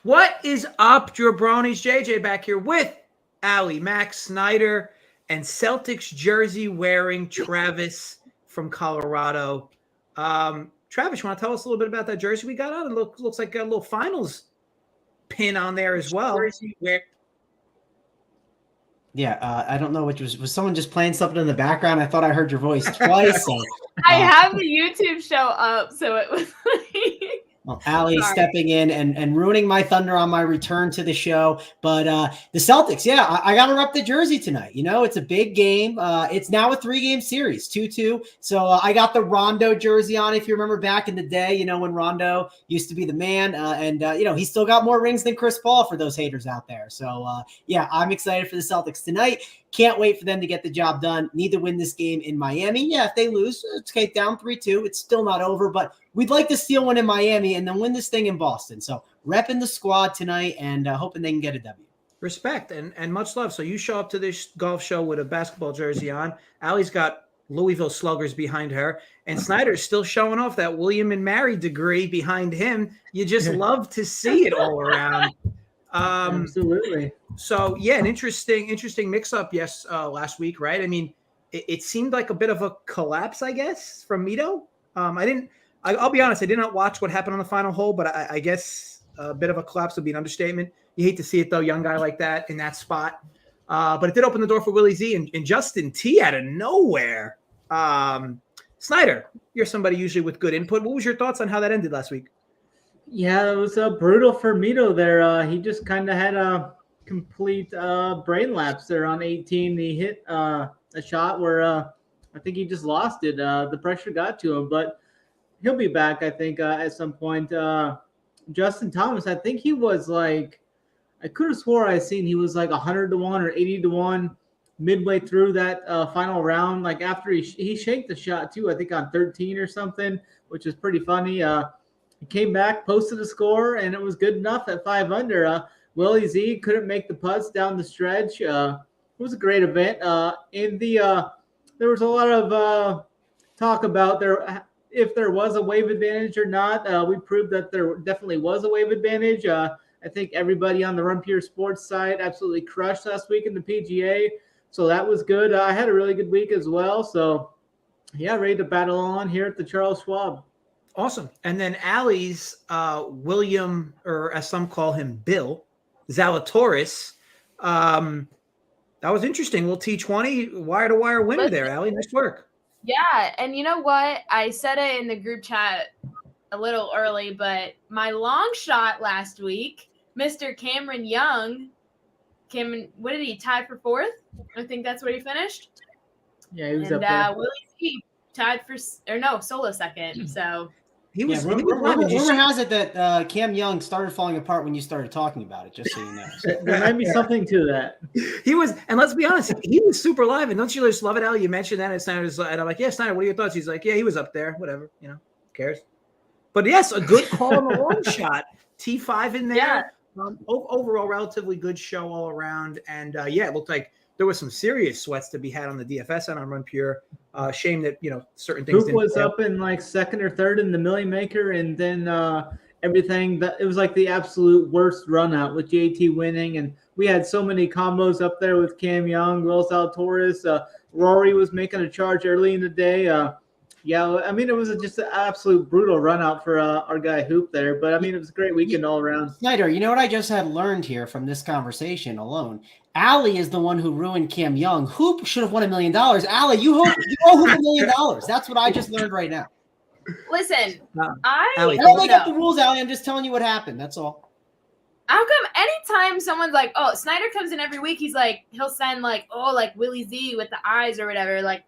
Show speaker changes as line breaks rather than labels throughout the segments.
What is up, Jabronis? JJ back here with Allie, Max, Snyder, and Celtics jersey wearing Travis from Colorado. Travis, you want to tell us a little bit about that jersey we got on? It looks like a little finals pin on there as well.
Yeah, I don't know what was someone just playing something in the background? I thought I heard your voice twice. So,
I have the YouTube show up, so it was like...
Well, Allie stepping in and ruining my thunder on my return to the show. But the Celtics, yeah, I got to rep the jersey tonight. You know, it's a big game. It's now a 3-game series, 2-2. So I got the Rondo jersey on, if you remember back in the day, you know, when Rondo used to be the man. You know, he's still got more rings than Chris Paul for those haters out there. So, yeah, I'm excited for the Celtics tonight. Can't wait for them to get the job done. Need to win this game in Miami. Yeah, if they lose, it's okay, down 3-2. It's still not over, but we'd like to steal one in Miami and then win this thing in Boston. So repping the squad tonight and hoping they can get a W.
Respect and much love. So you show up to this golf show with a basketball jersey on. Allie's got Louisville Sluggers behind her, and Snyder's still showing off that William and Mary degree behind him. You just love to see it all around.
Absolutely.
So yeah, an interesting mix-up. Yes, last week, right? I mean, it seemed like a bit of a collapse, I guess, from Mito. I'll be honest, I did not watch what happened on the final hole, but I guess a bit of a collapse would be an understatement. You hate to see it though, young guy like that in that spot. But it did open the door for Willie Z and Justin T out of nowhere. Snyder, you're somebody usually with good input. What was your thoughts on how that ended last week?
Yeah, it was brutal for Mito there. He just kind of had a complete brain lapse there on 18. He hit a shot where I think he just lost it. The pressure got to him, but he'll be back, I think, at some point. Justin Thomas, I think he was like, I could have swore I seen he was like 100-1 or 80-1 midway through that final round. Like after he shanked the shot too, I think on 13 or something, which is pretty funny. He came back, posted a score, and it was good enough at 5 under. Willie Z couldn't make the putts down the stretch. It was a great event. There was a lot of talk about if there was a wave advantage or not. We proved that there definitely was a wave advantage. I think everybody on the Run Pure Sports side absolutely crushed last week in the PGA, so that was good. I had a really good week as well. So, yeah, ready to battle on here at the Charles Schwab.
Awesome. And then Allie's William, or as some call him, Bill Zalatoris. That was interesting. Little T20 wire-to-wire winner there, Allie. Nice work.
Yeah, and you know what? I said it in the group chat a little early, but my long shot last week, Mr. Cameron Young, what did he tie for 4th? I think that's where he finished.
Yeah, he was up there.
Willie Z tied for solo second. So
he was. Rumor has it that Cam Young started falling apart when you started talking about it. Just so you know,
there might be something to that.
He was, and let's be honest, he was super live. And don't you just love it, Al? You mentioned that, and I'm like, yeah, Snyder, what are your thoughts? He's like, yeah, he was up there, whatever, you know, who cares? But yes, a good call on the long shot. T5 in there.
Yeah.
Overall, relatively good show all around, and yeah, it looked like there was some serious sweats to be had on the DFS and on Run Pure. Shame that certain things.
Hoop was up in like 2nd or 3rd in the Millie Maker, and then everything that it was like the absolute worst run out with JT winning, and we had so many combos up there with Cam Young, Will Zalatoris, Rory was making a charge early in the day. Yeah, I mean, it was just an absolute brutal run out for our guy Hoop there. But, I mean, it was a great weekend all around.
Snyder, you know what I just had learned here from this conversation alone? Allie is the one who ruined Cam Young. Hoop should have won $1 million. Allie, you owe Hoop $1 million. That's what I just learned right now.
Listen,
I don't make up the rules, Allie. I'm just telling you what happened. That's all.
How come anytime someone's like, oh, Snyder comes in every week, he'll send like, oh, like Willie Z with the eyes or whatever. Like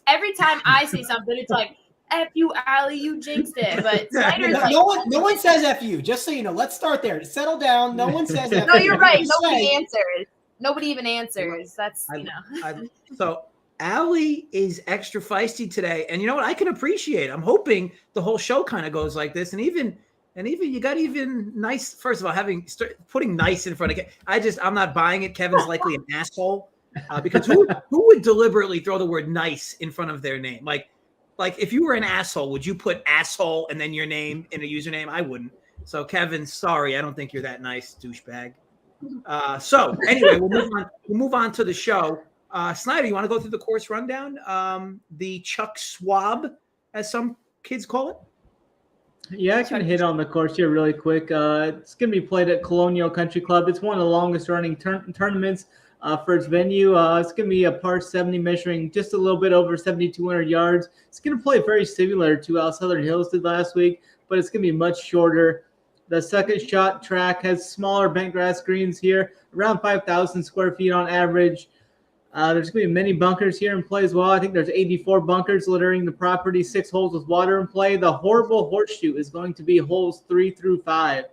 every time I say something, it's like, F you, Allie, you jinxed it. But Snyder's
no one says F you. Just so you know, let's start there. Settle down. No one says F you.
No, you're right. Nobody answers. Nobody even answers. That's,
So Allie is extra feisty today. And you know what? I can appreciate it. I'm hoping the whole show kind of goes like this. And even you got even nice. First of all, putting nice in front of it. I'm not buying it. Kevin's likely an asshole because who would deliberately throw the word nice in front of their name? Like if you were an asshole, would you put asshole and then your name in a username? I wouldn't. So Kevin, sorry, I don't think you're that nice, douchebag. So anyway, we'll move on to the show. Snyder, you want to go through the course rundown? The Chuck Schwab, as some kids call it.
Yeah, I can hit on the course here really quick. It's going to be played at Colonial Country Club. It's one of the longest running tournaments for its venue. It's going to be a par 70 measuring just a little bit over 7,200 yards. It's going to play very similar to how Southern Hills did last week, but it's going to be much shorter. The second shot track has smaller bent grass greens here, around 5,000 square feet on average. There's going to be many bunkers here in play as well. I think there's 84 bunkers littering the property, 6 holes with water in play. The horrible horseshoe is going to be holes 3 through 5.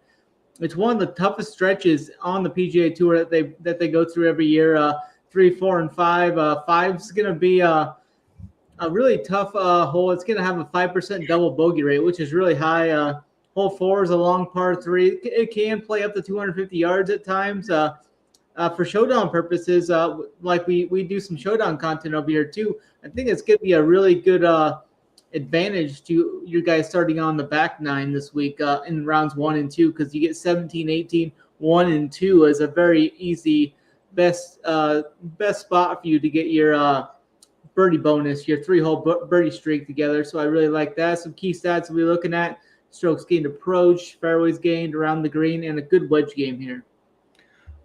It's one of the toughest stretches on the PGA Tour that they go through every year. 3, 4, and 5. 5 is going to be a really tough hole. It's going to have a 5% double bogey rate, which is really high. Hole 4 is a long par 3. It can play up to 250 yards at times. For showdown purposes, like we do some showdown content over here too, I think it's going to be a really good advantage to you guys starting on the back 9 this week in rounds 1 and 2, because you get 17, 18, 1 and 2 as a very easy best spot for you to get your birdie bonus, your 3-hole birdie streak together. So I really like that. Some key stats we'll be looking at: strokes gained approach, fairways gained around the green, and a good wedge game here.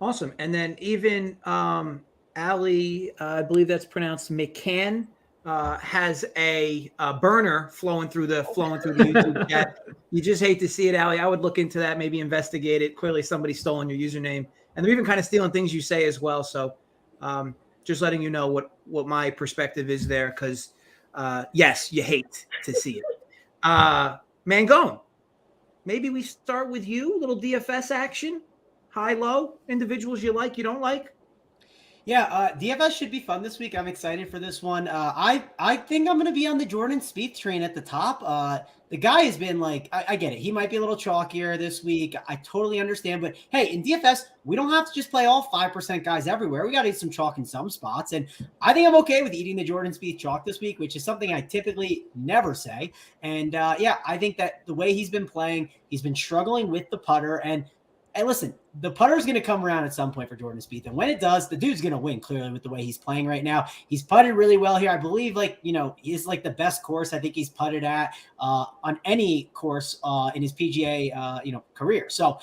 Awesome. And then even Ali, I believe that's pronounced McCann, has a burner flowing through the YouTube chat. You just hate to see it, Ali. I would look into that, maybe investigate it. Clearly somebody's stolen your username, and they're even kind of stealing things you say as well. So just letting you know what my perspective is there, because yes, you hate to see it. Mangone, maybe we start with you. A little DFS action. High, low, individuals you like, you don't like?
Yeah, DFS should be fun this week. I'm excited for this one. I think I'm going to be on the Jordan Spieth train at the top. The guy has been like, I get it. He might be a little chalkier this week. I totally understand. But hey, in DFS, we don't have to just play all 5% guys everywhere. We got to eat some chalk in some spots. And I think I'm okay with eating the Jordan Spieth chalk this week, which is something I typically never say. And yeah, I think that the way he's been playing, he's been struggling with the putter. And listen, the putter is going to come around at some point for Jordan Spieth. And when it does, the dude's going to win, clearly, with the way he's playing right now. He's putted really well here. I believe, he's like the best course I think he's putted at on any course in his PGA, career. So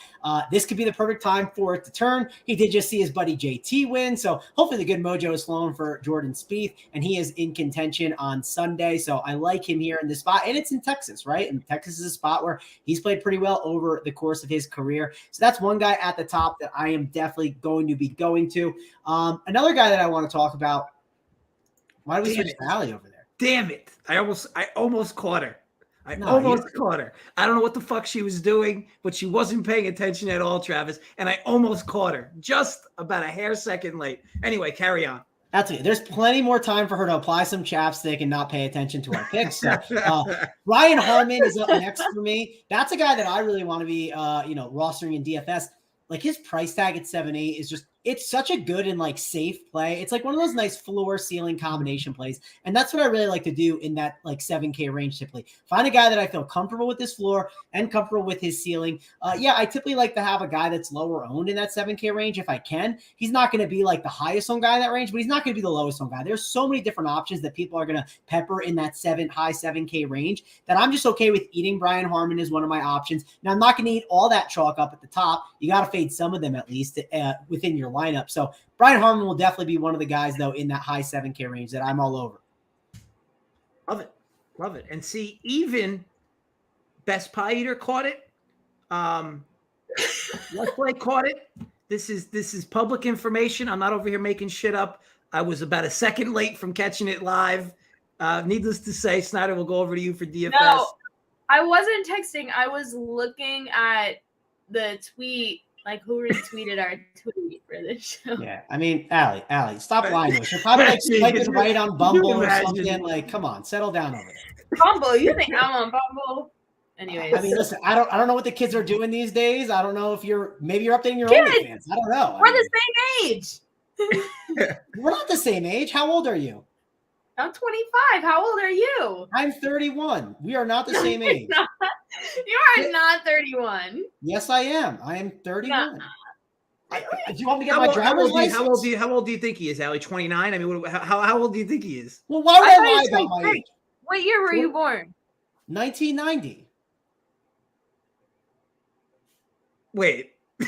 this could be the perfect time for it to turn. He did just see his buddy JT win. So hopefully the good mojo is flowing for Jordan Spieth, and he is in contention on Sunday. So I like him here in this spot. And it's in Texas, right? And Texas is a spot where he's played pretty well over the course of his career. So that's one guy at the top that I am definitely going to be going to. Another guy that I want to talk about. Why do we switch to Allie over there?
Damn it. I almost caught her. I caught her. I don't know what the fuck she was doing, but she wasn't paying attention at all, Travis. And I almost caught her just about a hair second late. Anyway, carry on.
That's it. There's plenty more time for her to apply some chapstick and not pay attention to our picks. So, Ryan Harmon is up next for me. That's a guy that I really want to be, rostering in DFS. Like, his price tag at 7.8 is just, it's such a good and like safe play. It's like one of those nice floor ceiling combination plays. And that's what I really like to do in that like 7K range typically. Find a guy that I feel comfortable with his floor and comfortable with his ceiling. I typically like to have a guy that's lower owned in that 7K range if I can. He's not going to be like the highest owned guy in that range, but he's not going to be the lowest owned guy. There's so many different options that people are going to pepper in that high 7K range that I'm just okay with eating. Brian Harmon is one of my options. Now, I'm not going to eat all that chalk up at the top. You got to fade some of them at least within your lineup. So Brian Harmon will definitely be one of the guys, though, in that high 7K range that I'm all over.
Love it. And see, even Best Pie Eater caught it. Let's Play caught it. This is public information. I'm not over here making shit up. I was about a second late from catching it live. Needless to say, Snyder, will go over to you for DFS.
No, I wasn't texting. I was looking at the tweet. Like, who retweeted our tweet for this show?
Yeah, I mean, Allie, stop lying to us. You're probably like swiping right on Bumble or something. Like, come on, settle down over there.
Bumble? You think I'm on Bumble? Anyways,
I mean, listen, I don't know what the kids are doing these days. I don't know if maybe you're updating your OnlyFans. I don't know.
We're the same age.
We're not the same age. How old are you?
I'm 25. How old are you?
I'm 31. We are not the same age.
You are not 31.
Yes, I am. I am 31.
No.
Do you want me to get my driver's license?
How old do you think he is, Allie? 29? I mean, how old do you think he is?
Well, why would I
thought he
lie
was
about my
23.
age?
What year were you born?
1990.
Wait. Oh,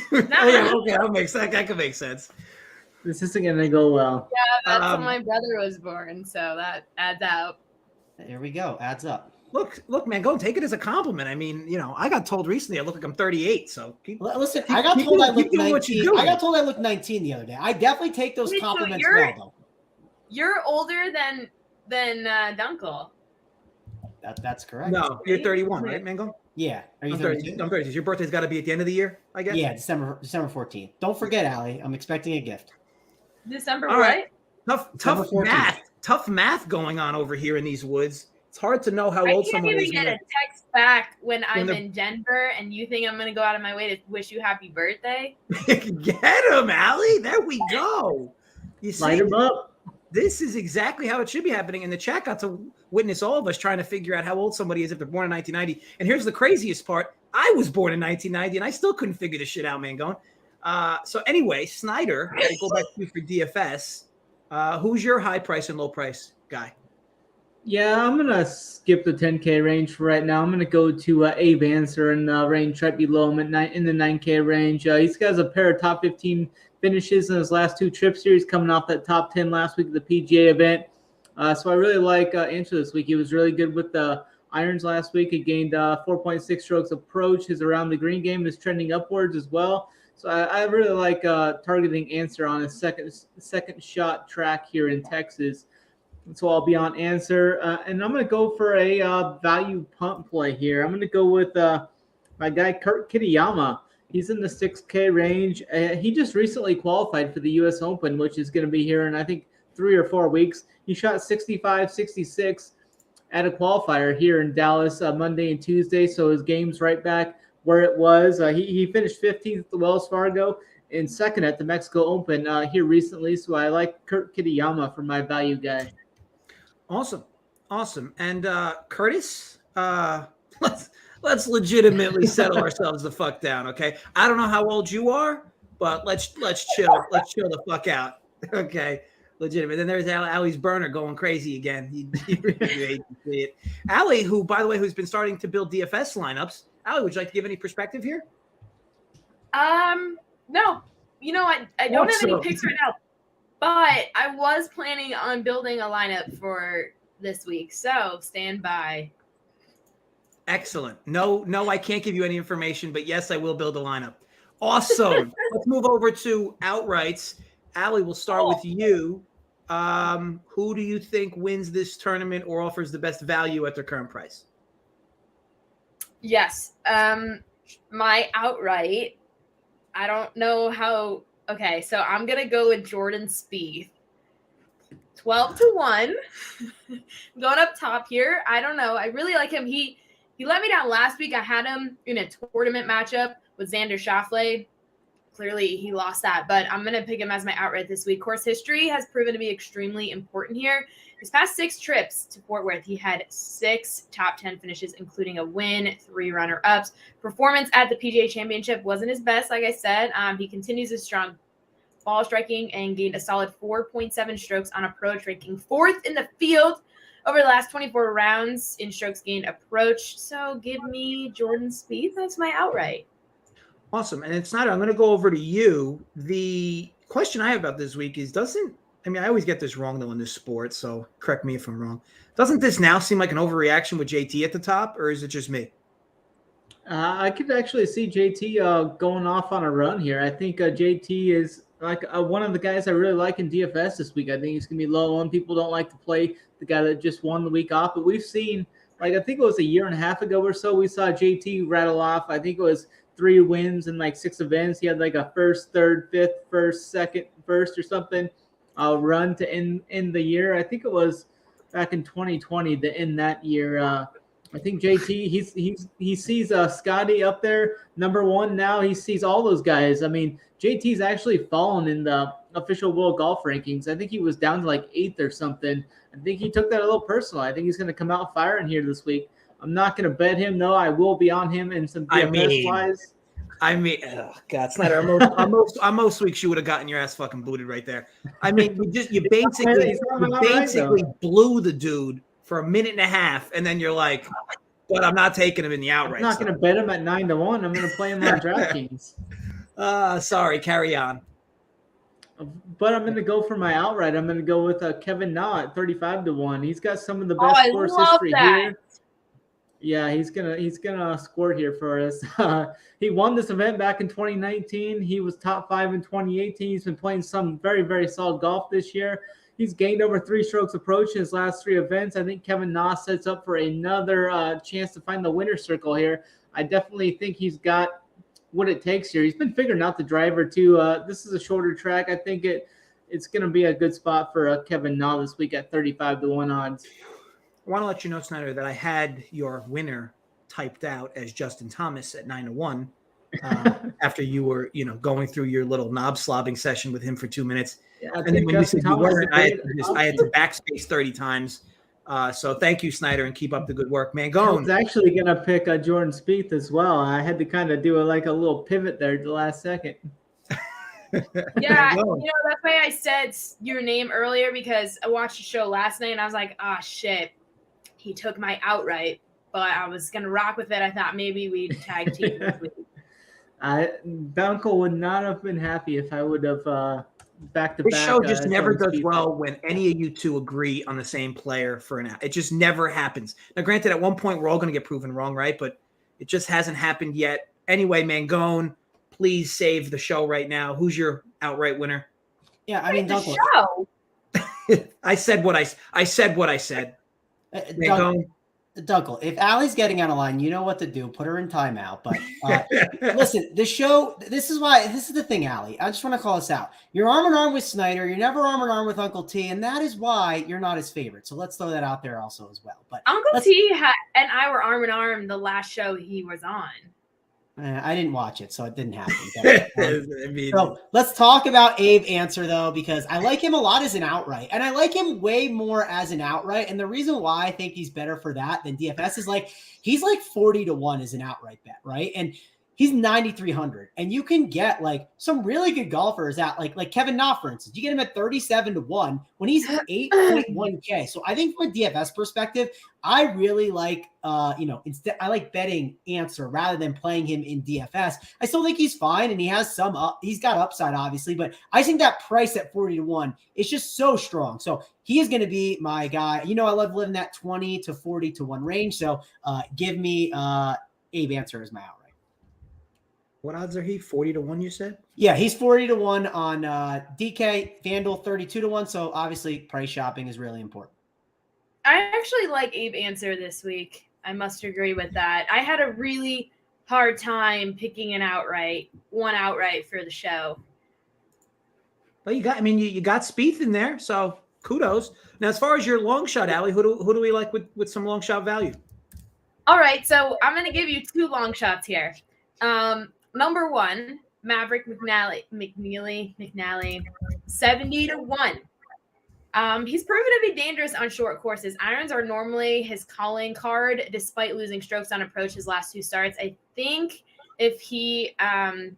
yeah, okay, that could make sense.
This isn't going to go well.
Yeah, that's when my brother was born, so that adds up.
There we go. Adds up.
Look, man, go take it as a compliment. I mean, I got told recently I look like I'm 38. So
listen, I got told I look 19. I got told I look 19 the other day. I definitely take those compliments well, though.
You're older than Dunkel.
That's correct.
No, you're 31, right, Mango?
Yeah. Are you
32? I'm 32. Your birthday's got to be at the end of the year, I guess.
Yeah, December 14th. Don't forget, Allie. I'm expecting a gift.
December
All right.
What?
Tough math going on over here in these woods. It's hard to know how old someone is.
I can't even get a text back when I'm in Denver, and you think I'm going to go out of my way to wish you happy birthday?
Get him, Allie. There we go. You see,
light him up.
This is exactly how it should be happening. And the chat got to witness all of us trying to figure out how old somebody is if they're born in 1990. And here's the craziest part. I was born in 1990, and I still couldn't figure this shit out, Mangone. So anyway, Snyder, we'll go back to you for DFS. Who's your high price and low price guy?
Yeah, I'm going to skip the 10K range for right now. I'm going to go to Abe Answer in the range right below him in the 9K range. He's got a pair of top 15 finishes in his last two trip series, coming off that top 10 last week at the PGA event. So I really like Answer this week. He was really good with the irons last week. He gained 4.6 strokes approach. His around the green game is trending upwards as well. So I really like targeting Answer on a second shot track here in Texas. So I'll be on Answer. And I'm going to go for a value punt play here. I'm going to go with my guy, Kurt Kitayama. He's in the 6K range. He just recently qualified for the U.S. Open, which is going to be here in, I think, 3 or 4 weeks. He shot 65, 66 at a qualifier here in Dallas Monday and Tuesday. So his game's right back where it was. He finished 15th at the Wells Fargo and second at the Mexico Open here recently. So I like Kurt Kitayama for my value guy.
Awesome. And Curtis, let's legitimately settle ourselves the fuck down, okay? I don't know how old you are, but let's chill. Let's chill the fuck out, okay? Legitimate. Then there's Allie's burner going crazy again. You hate to see it. Allie, who, by the way, who's been starting to build DFS lineups. Allie, would you like to give any perspective here?
No. I don't have any picks right now. But I was planning on building a lineup for this week, so stand by.
Excellent. No, I can't give you any information, but yes, I will build a lineup. Awesome. Let's move over to outrights. Allie, we'll start with you. Who do you think wins this tournament or offers the best value at their current price?
Yes. My outright, I don't know how. Okay, so I'm going to go with Jordan Spieth. 12-1. Going up top here. I don't know. I really like him. He let me down last week. I had him in a tournament matchup with Xander Schauffele. Clearly, he lost that, but I'm going to pick him as my outright this week. Course history has proven to be extremely important here. His past 6 trips to Fort Worth, he had 6 top 10 finishes, including a win, 3 runner-ups. Performance at the PGA Championship wasn't his best, like I said. He continues his strong ball striking and gained a solid 4.7 strokes on approach, ranking 4th in the field over the last 24 rounds in strokes gained approach. So give me Jordan Spieth. That's my outright.
Awesome. And it's Snyder, I'm going to go over to you. The question I have about this week is I always get this wrong, though, in this sport, so correct me if I'm wrong. Doesn't this now seem like an overreaction with JT at the top, or is it just me?
I could actually see JT going off on a run here. I think JT is like one of the guys I really like in DFS this week. I think he's going to be low on. People don't like to play the guy that just won the week off, but we've seen, I think it was a year and a half ago or so, we saw JT rattle off. I think it was 3 wins in 6 events. He had a first, third, fifth, first, second, first or something run to end the year. I think it was back in 2020 to end that year. I think JT, he sees Scotty up there, number 1 now. He sees all those guys. I mean, JT's actually fallen in the official World Golf rankings. I think he was down to like 8th or something. I think he took that a little personal. I think he's going to come out firing here this week. I'm not going to bet him. No, I will be on him in some DFS wise.
Oh God, Snyder, on most weeks you would have gotten your ass fucking booted right there. I mean, you basically blew the dude for a minute and a half, and then you're like, but I'm not taking him in the outright.
I'm not going to bet him at 9-1. I'm going to play him on DraftKings.
Sorry, carry on.
But I'm going to go for my outright. I'm going to go with Kevin Na at 35-1. He's got some of the best course history here. Yeah, he's gonna score here for us. He won this event back in 2019. He was top 5 in 2018. He's been playing some very, very solid golf this year. He's gained over 3 strokes approach in his last 3 events. I think Kevin Na sets up for another chance to find the winner's circle here. I definitely think he's got what it takes here. He's been figuring out the driver too. This is a shorter track. I think it's going to be a good spot for Kevin Na this week at 35-1 odds.
I want to let you know, Snyder, that I had your winner typed out as Justin Thomas at 9-1 after you were, going through your little knob slobbing session with him for 2 minutes.
Yeah,
and then when you said you weren't, I had to backspace 30 times. So thank you, Snyder, and keep up the good work. Mangone.
I was actually going to pick Jordan Spieth as well. I had to kind of do a little pivot there at the last second.
Yeah, that's why I said your name earlier, because I watched the show last night and I was like, shit. He took my outright, but I was going to rock with it. I thought maybe we'd tag team this week.
Uncle
would not have been happy if I would have back-to-back.
This show just never does well when any of you two agree on the same player for an out. It just never happens. Now, granted, at one point, we're all going to get proven wrong, right? But it just hasn't happened yet. Anyway, Mangone, please save the show right now. Who's your outright winner?
Yeah, I mean, Dunkel.
I said what I said.
Dunkel, if Allie's getting out of line, you know what to do. Put her in timeout. But listen, this is the thing, Allie. I just want to call this out. You're arm in arm with Snyder. You're never arm in arm with Uncle T, and that is why you're not his favorite. So let's throw that out there also as well. But
Uncle T and I were arm in arm the last show he was on.
I didn't watch it, so it didn't happen. So let's talk about Abe Answer, though, because I like him a lot as an outright, and I like him way more as an outright. And the reason why I think he's better for that than DFS is he's 40-1 as an outright bet, right? And he's 9,300, and you can get some really good golfers at like Kevin Na, for instance. You get him at 37-1 when he's 8.1K. So I think from a DFS perspective, I really like instead I like betting Answer rather than playing him in DFS. I still think he's fine, and he has he's got upside obviously, but I think that price at 40-1 is just so strong. So he is going to be my guy. I love living that 20 to 40-1 range. So give me Abe Answer as my outright.
What odds are he? 40-1, you said?
Yeah, he's 40-1 on DK, FanDuel 32-1. So obviously price shopping is really important.
I actually like Abe Answer this week. I must agree with that. I had a really hard time picking one outright for the show.
Well, you got Spieth in there, so kudos. Now, as far as your long shot, Allie, who do we like with some long shot value?
All right, so I'm going to give you 2 long shots here. Number 1, Maverick McNally, 70-1. He's proven to be dangerous on short courses. Irons are normally his calling card, despite losing strokes on approach his last 2 starts. I think if he could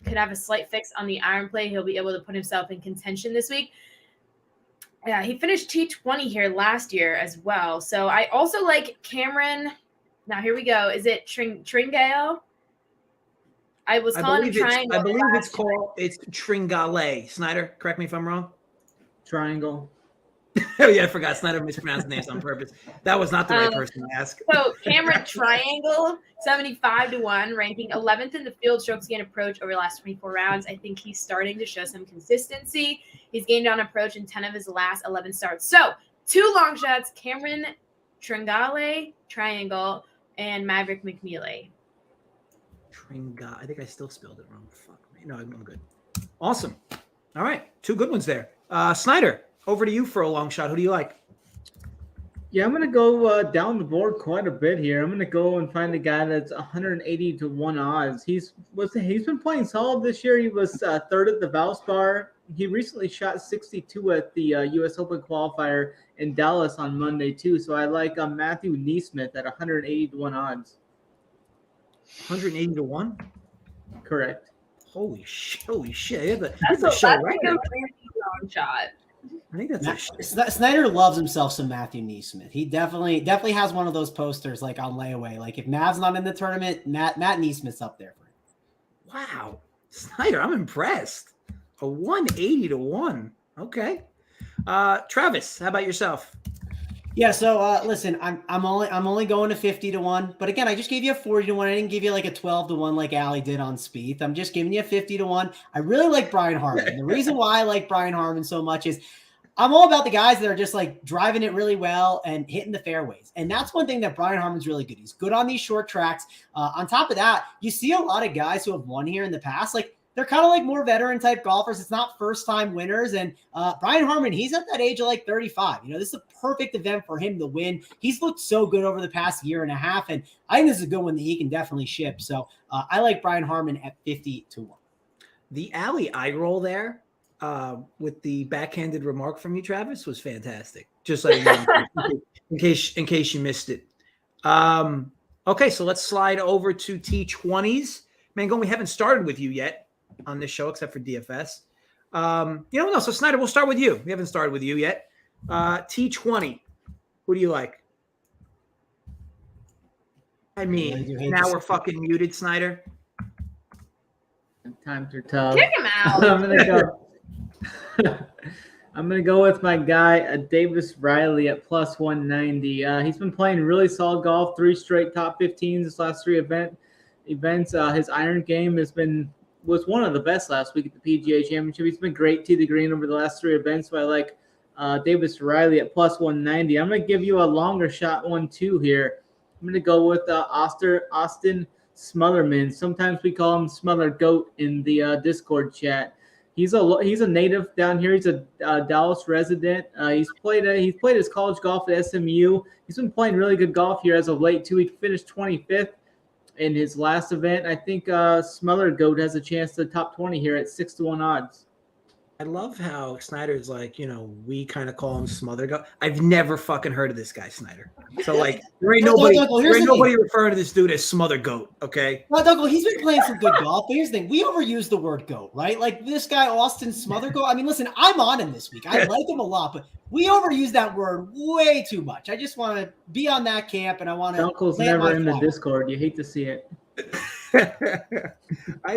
have a slight fix on the iron play, he'll be able to put himself in contention this week. Yeah, he finished T20 here last year as well. So I also like Cameron. Now here we go. Is it Tringale? I believe it's Tringale. Snyder, correct me if I'm wrong.
Triangle.
Oh yeah, I forgot. Snyder mispronounced names on purpose. That was not the right person to ask.
So Cameron Triangle, 75-1, ranking 11th in the field strokes gained approach over the last 24 rounds. I think he's starting to show some consistency. He's gained on approach in 10 of his last 11 starts. So 2 long shots: Cameron Tringale, Triangle, and Maverick McNeely.
I think I still spelled it wrong. Fuck me. No, I'm good. Awesome. All right. 2 good ones there. Snyder, over to you for a long shot. Who do you like?
Yeah, I'm going to go down the board quite a bit here. I'm going to go and find a guy that's 180 to 1 odds. He's been playing solid this year. He was third at the Valspar. He recently shot 62 at the U.S. Open qualifier in Dallas on Monday, too. So I like Matthew Neesmith at 180 to 1 odds.
180 to 1?
Correct.
Holy shit.
That's a show right now. Long shot.
I think that's
Snyder loves himself some Matthew Neesmith. He definitely has one of those posters like on layaway. Like if Mav's not in the tournament, Matt Neesmith's up there for him.
Wow. Snyder, I'm impressed. A 180 to 1. Okay. Travis, how about yourself?
Yeah, so listen, I'm only going to 50 to 1, but again, I just gave you a 40 to 1. I didn't give you like a 12 to 1 like Allie did on Spieth. I'm just giving you a 50 to 1. I really like Brian Harman. The reason why I like Brian Harman so much is I'm all about the guys that are just like driving it really well and hitting the fairways. And that's one thing that Brian Harman's really good. He's good on these short tracks. On top of that, you see a lot of guys who have won here in the past, like they're kind of like more veteran type golfers. It's not first time winners. And Brian Harman, he's at that age of like 35. You know, this is a perfect event for him to win. He's looked so good over the past year and a half. And I think this is a good one that he can definitely ship. So I like Brian Harman at 50 to 1.
The alley eye roll there with the backhanded remark from you, Travis, was fantastic. Just like in case you missed it. Okay, so let's slide over to T20s. Mangone, we haven't started with you yet on this show except for DFS. No, so Snyder, we'll start with you. We haven't started with you yet. T20, who do you like? I mean, now we're fucking muted, Snyder.
Times are tough.
Kick him out.
I'm gonna go with my guy Davis Riley at plus 190. He's been playing really solid golf, 3 straight top 15s his last 3 events. His iron game was one of the best last week at the PGA Championship. He's been great to the green over the last 3 events. So I like Davis Riley at plus 190. I'm gonna give you a longer shot 1-2 here. I'm gonna go with Austin Smotherman. Sometimes we call him Smother Goat in the Discord chat. He's a native down here. He's a Dallas resident. He's played his college golf at SMU. He's been playing really good golf here as of late too. He finished 25th in his last event. I think Smother Goat has a chance to top 20 here at 6 to 1 odds.
I love how Snyder's like, we kind of call him Smother Goat. I've never fucking heard of this guy, Snyder. So like, there ain't nobody referring to this dude as Smother Goat, okay?
Well, Doug, he's been playing some good golf, but here's the thing. We overuse the word goat, right? Like this guy, Austin Smother Goat. I mean, listen, I'm on him this week. I like him a lot, but we overuse that word way too much. I just want to be on that camp, and I want to.
Uncle's never in the Discord. You hate to see it.
I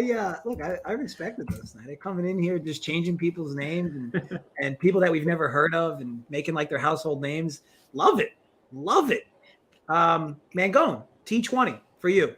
respected those. They're coming in here just changing people's names and people that we've never heard of and making like their household names. Love it. Mangone, T20 for you.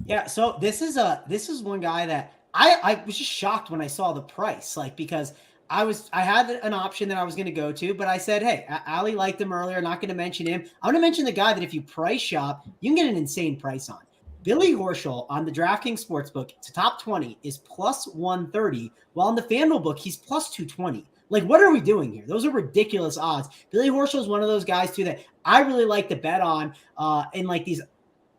Yeah, so this is one guy that I was just shocked when I saw the price, like because I had an option that I was going to go to, but I said, hey, Ali liked him earlier. Not going to mention him. I'm going to mention the guy that if you price shop, you can get an insane price on. Billy Horschel on the DraftKings Sportsbook to top 20 is plus 130, while on the FanDuel book, he's plus 220. Like, what are we doing here? Those are ridiculous odds. Billy Horschel is one of those guys, too, that I really like to bet on in, like, these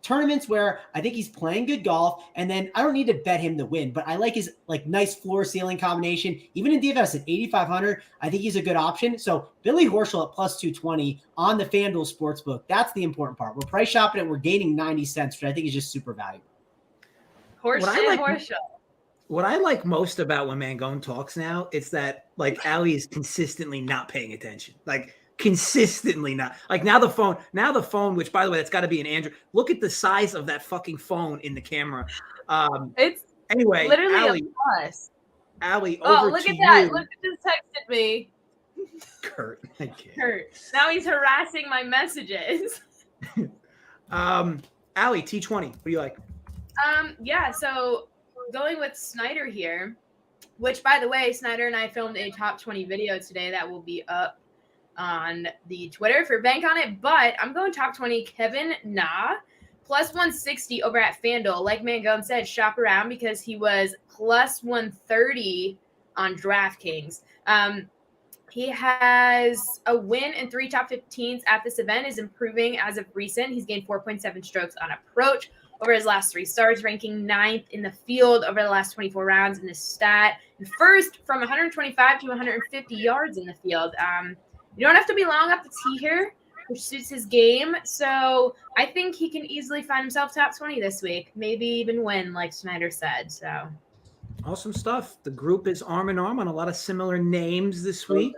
tournaments where I think he's playing good golf, and then I don't need to bet him to win, but I like his, like, nice floor-ceiling combination. Even in DFS at 8,500, I think he's a good option. So Billy Horschel at plus 220 on the FanDuel Sportsbook, that's the important part. We're price shopping it. We're gaining 90 cents, which I think is just super valuable.
Horschel.
What I like most about when Mangone talks now, it's that, like, Ali is consistently not paying attention. Like, consistently not. Like now the phone, which by the way, that's got to be an Android. Look at the size of that fucking phone in the camera.
It's
anyway,
literally
Ali,
a plus.
Ali,
oh,
over
look
to
at that.
you.
Look who just texted me.
Kurt. I can't.
Kurt. Now he's harassing my messages.
Ali, T20. What do you like?
Yeah, so going with Snyder here, which by the way, Snyder and I filmed a top 20 video today that will be up on the Twitter for Bank on it, but I'm going top 20 Kevin Na plus 160 over at FanDuel. Like Mangone said, shop around because he was plus 130 on DraftKings. He has a win and 3 top 15s at this event, is improving as of recent. He's gained 4.7 strokes on approach over his last 3 starts, ranking 9th in the field over the last 24 rounds in this stat. And first from 125 to 150 yards in the field. You don't have to be long up the tee here, which suits his game. So I think he can easily find himself top 20 this week, maybe even win, like Snyder said. So
awesome stuff. The group is arm in arm on a lot of similar names this week.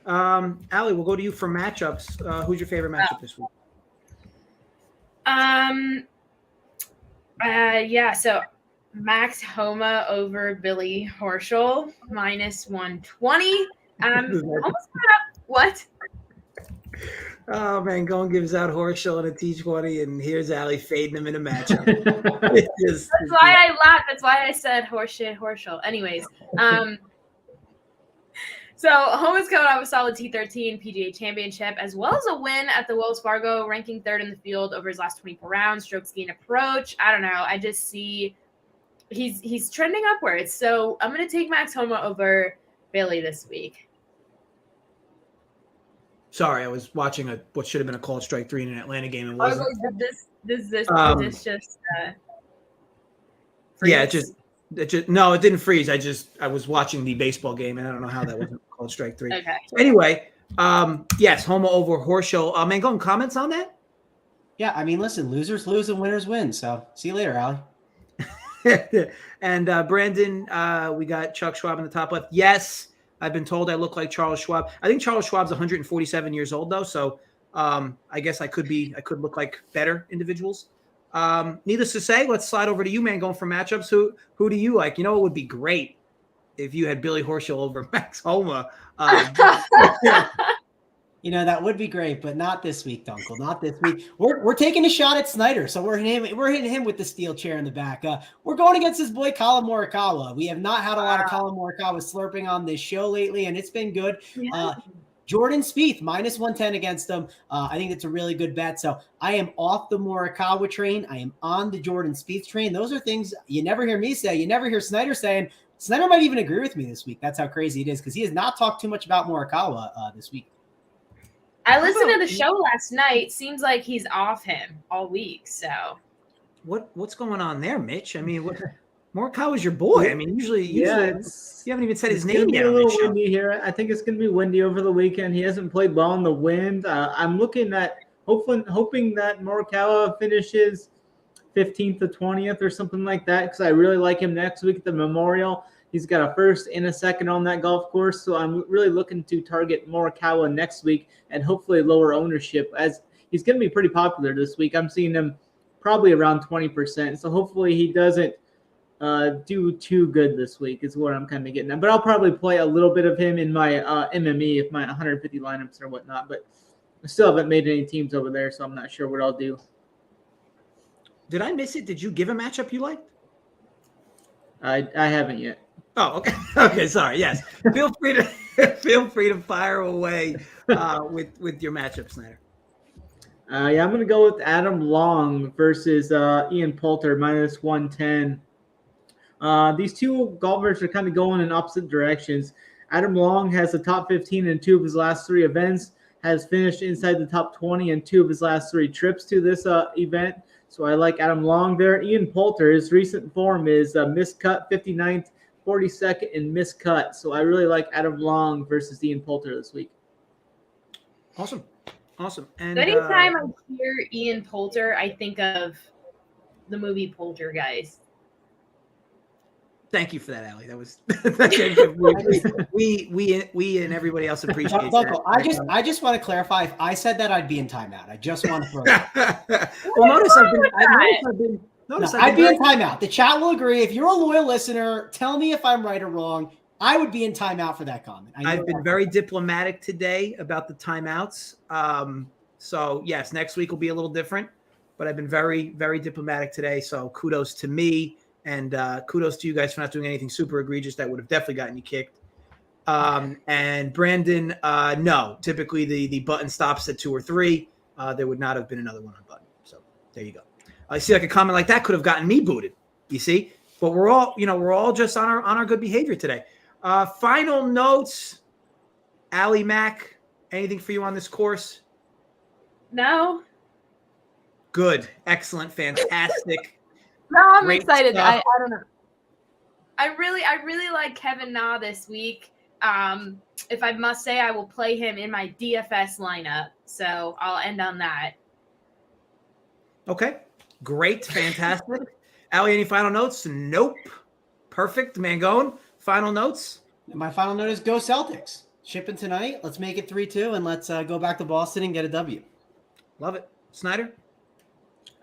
Allie, we'll go to you for matchups. Who's your favorite matchup this week?
So Max Homa over Billy Horschel, minus 120. Almost coming up. What?
Oh, Mangone gives out Horschel in a T20, and here's Allie fading him in a matchup. That's
why I laughed. That's why I said Horschel. Anyways, so Homa's coming off a solid T13 PGA Championship, as well as a win at the Wells Fargo, ranking 3rd in the field over his last 24 rounds, strokes gain approach. I don't know. I just see he's trending upwards. So I'm going to take Max Homa over Billy this week.
Sorry, I was watching what should have been a called strike 3 in an Atlanta game and wasn't.
This just
yeah, it just no, it didn't freeze. I was watching the baseball game, and I don't know how that wasn't called strike 3.
Okay.
So anyway, yes, Homa over Horschel. Mangone, comments on that?
Yeah, I mean, listen, losers lose and winners win. So see you later, Allie.
And Brandon, we got Chuck Schwab in the top left. Yes. I've been told I look like Charles Schwab. I think Charles Schwab's 147 years old, though, so I guess I could look like better individuals. Needless to say, let's slide over to you, man, going for matchups. Who do you like? You know, it would be great if you had Billy Horschel over Max Homa.
You know, that would be great, but not this week, Dunkel. Not this week. We're taking a shot at Snyder, so we're hitting him with the steel chair in the back. We're going against his boy Colin Morikawa. We have not had a lot of Colin Morikawa slurping on this show lately, and it's been good.
Yeah.
Jordan Spieth, minus 110 against him. I think it's a really good bet. So I am off the Morikawa train. I am on the Jordan Spieth train. Those are things you never hear me say. You never hear Snyder saying. Snyder might even agree with me this week. That's how crazy it is, because he has not talked too much about Morikawa this week.
I listened to the show last night. Seems like he's off him all week. So
what's going on there, Mitch? I mean, Morikawa's your boy. I mean, usually you haven't even said his name yet.
It's going to be a little windy here. I think it's going to be windy over the weekend. He hasn't played well in the wind. I'm looking at hoping that Morikawa finishes 15th to 20th or something like that, because I really like him next week at the Memorial. He's got a first and a second on that golf course, so I'm really looking to target Morikawa next week and hopefully lower ownership, as he's going to be pretty popular this week. I'm seeing him probably around 20%, so hopefully he doesn't do too good this week is what I'm kind of getting at. But I'll probably play a little bit of him in my MME, if my 150 lineups or whatnot, but I still haven't made any teams over there, so I'm not sure what I'll do.
Did I miss it? Did you give a matchup you liked?
I haven't yet.
Oh, okay. Okay, sorry. Yes. Feel free to fire away with your matchup, Snyder.
I'm going to go with Adam Long versus Ian Poulter, minus 110. These two golfers are kind of going in opposite directions. Adam Long has the top 15 in 2 of his last 3 events, has finished inside the top 20 in 2 of his last 3 trips to this event. So I like Adam Long there. Ian Poulter, his recent form is miscut 59th, 42nd, and miscut. So I really like Adam Long versus Ian Poulter this week.
Awesome. And
anytime I hear Ian Poulter, I think of the movie Poltergeist.
Thank you for that, Allie. That was we and everybody else appreciate that.
I just want to clarify. If I said that, I'd be in timeout. I just want to throw that.
Well,
I'd be in timeout. The chat will agree. If you're a loyal listener, tell me if I'm right or wrong. I would be in timeout for that comment.
I've been very diplomatic today about the timeouts. So yes, next week will be a little different, but I've been very, very diplomatic today. So kudos to me. And kudos to you guys for not doing anything super egregious that would have definitely gotten you kicked. And Brandon, no. Typically, the button stops at 2 or 3. There would not have been another one on button. So there you go. I see like a comment like that could have gotten me booted. You see, but we're all just on our good behavior today. Final notes. Allie Mack, anything for you on this course?
No.
Good. Excellent. Fantastic.
No, I'm
Great
excited.
stuff.
I don't know. I really like Kevin Na this week. If I must say, I will play him in my DFS lineup. So I'll end on that.
Okay. Great. Fantastic. Allie, any final notes? Nope. Perfect. Mangone, final notes?
My final note is go Celtics. Shipping tonight. Let's make it 3-2, and let's go back to Boston and get a W.
Love it. Snyder?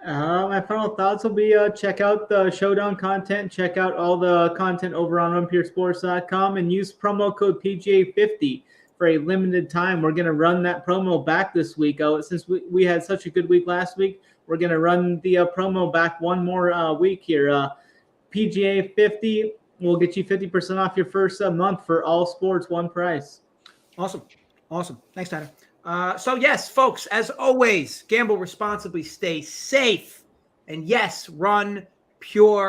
My final thoughts will be check out the Showdown content, check out all the content over on runpuresports.com, and use promo code PGA50 for a limited time. We're going to run that promo back this week. Since we had such a good week last week, we're going to run the promo back one more week here. PGA50 will get you 50% off your first month for all sports, one price.
Awesome. Thanks, Tyler. So yes, folks, as always, gamble responsibly, stay safe, and yes, run pure